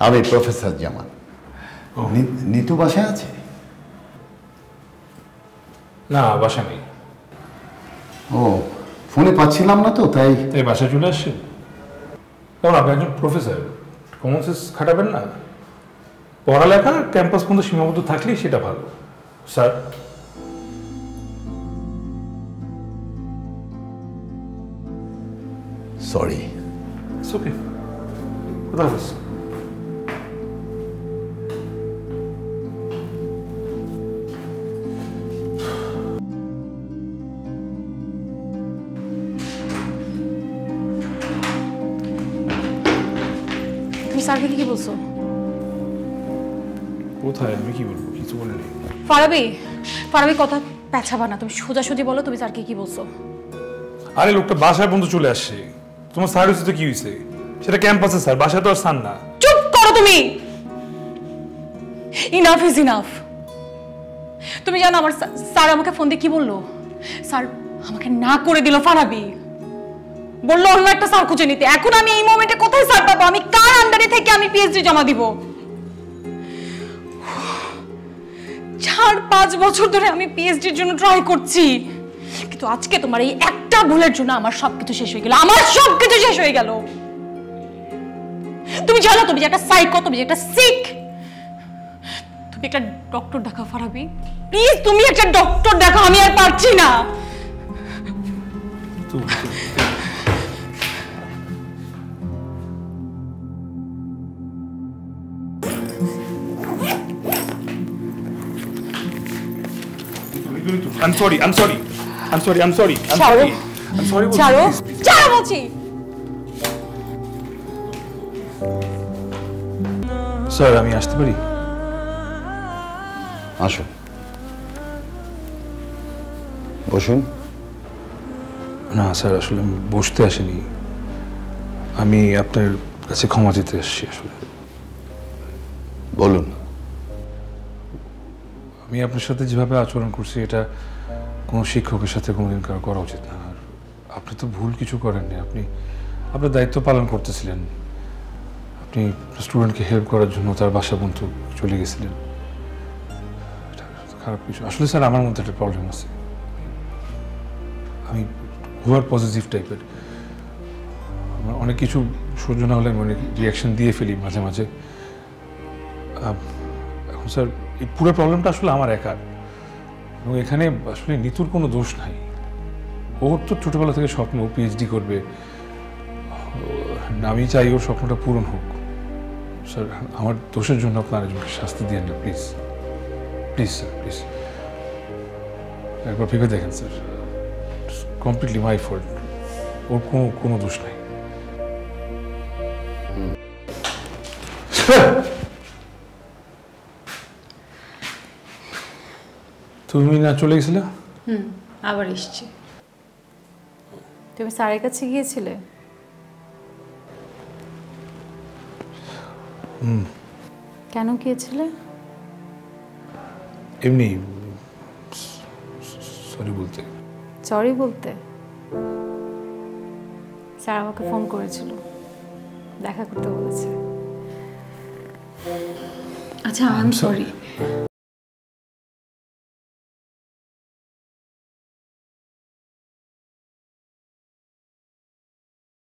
আমি প্রফেসর জামান। নিতু বাসায় আছে? না, বাসা নেই। ও, ফোনে পাচ্ছিলাম না তো, তাই এই বাসায় চলে আসছে। কারণ আপনি একজন প্রফেসর, কমন সেন্স খাটাবেন না? পড়ালেখা ক্যাম্পাস পর্যন্ত সীমাবদ্ধ থাকলেই সেটা ভালো। Sir, sorry. ইটস ওকে, খুদা হাফেজ। তুমি স্যারকে কি বলছো? কোথায়? আমি কি বলবো? কিছু বলিনি। ফারাবি কথা পেছাবা না, তুমি সোজাসুজি বলো তুমি স্যারকে কি বলছো। আরে লোকটা বাসায় বন্ধু চলে আসছে। তোমার স্যার হয়েছে তো কি হয়েছে? সেটা ক্যাম্পাসে স্যার, বাসায় তো আর স্যার না। চুপ করো তুমি। Enough is enough. তুমি জানো আমার স্যার আমাকে ফোন দিয়ে কি বললো? স্যার আমাকে না করে দিল ফারাবি। বললো অন্য একটা স্যার খুঁজে নিতে। এখন আমি এই মোমেন্টে কোথায় স্যার পাবো? আমি কার আন্ডারে থেকে আমি পিএইচডি জমা দিব? 4-5 বছর ধরে আমি পিএইচডির জন্য ট্রাই করছি, কিন্তু আজকে তোমার এই একটা ভুলের জন্য আমার সবকিছু শেষ হয়ে গেল। আমার সবকিছু শেষ হয়ে গেল। তুমি জানো তুমি যে একটা সাইকো, তুমি যে একটা সিক। তুমি একটা ডক্টর দেখাও ফারাবি, প্লিজ তুমি একটা ডক্টর দেখাও। আমি আর পারছি না। I'm sorry. ছাড়ো, ছাড়ো বলছি। স্যার, আমি আসতে পারি? আসুন, বসুন। না স্যার, আসলে আমি বসতে আসিনি। আমি আপনার কাছে ক্ষমা চেতে এসেছি। আসলে বলুন। আমি আপনার সাথে যেভাবে আচরণ করছি, এটা কোনো শিক্ষকের সাথে কোনোদিন করা উচিত না। আর আপনি তো ভুল কিছু করেননি। আপনি আপনার দায়িত্ব পালন করতেছিলেন। আপনি স্টুডেন্টকে হেল্প করার জন্য তার বাসা পর্যন্ত চলে গেছিলেন। এটা খারাপ কিছু। আসলে স্যার, আমার মধ্যে একটা প্রবলেম আছে। আমি ওভার পজিটিভ টাইপের। আমার অনেক কিছু সহ্য না হলে আমি অনেক রিয়াকশন দিয়ে ফেলি মাঝে মাঝে। এখন স্যার, এই পুরো প্রবলেমটা আসলে আমার একার, এবং এখানে আসলে নিতুর কোনো দোষ নাই। ওর তো ছোটবেলা থেকে স্বপ্ন ও পিএইচডি করবে। আমি চাই ওর স্বপ্নটা পূরণ হোক। স্যার, আমার দোষের জন্য আপনার একজনকে শাস্তি দিয়েন না প্লিজ। প্লিজ স্যার, প্লিজ একবার ভেবে দেখেন স্যার। Completely my fault. ওর কোনো দোষ নাই। তুমি না চলে গেছিলে? আবার এসছি। তুমি স্যারের কাছে গিয়েছিলে? কেন গিয়েছিলে? এমনি সরি বলতে। সরি বলতে? স্যার আমাকে ফোন করেছিল, দেখা করতে বলেছে। আচ্ছা, আই এম সরি।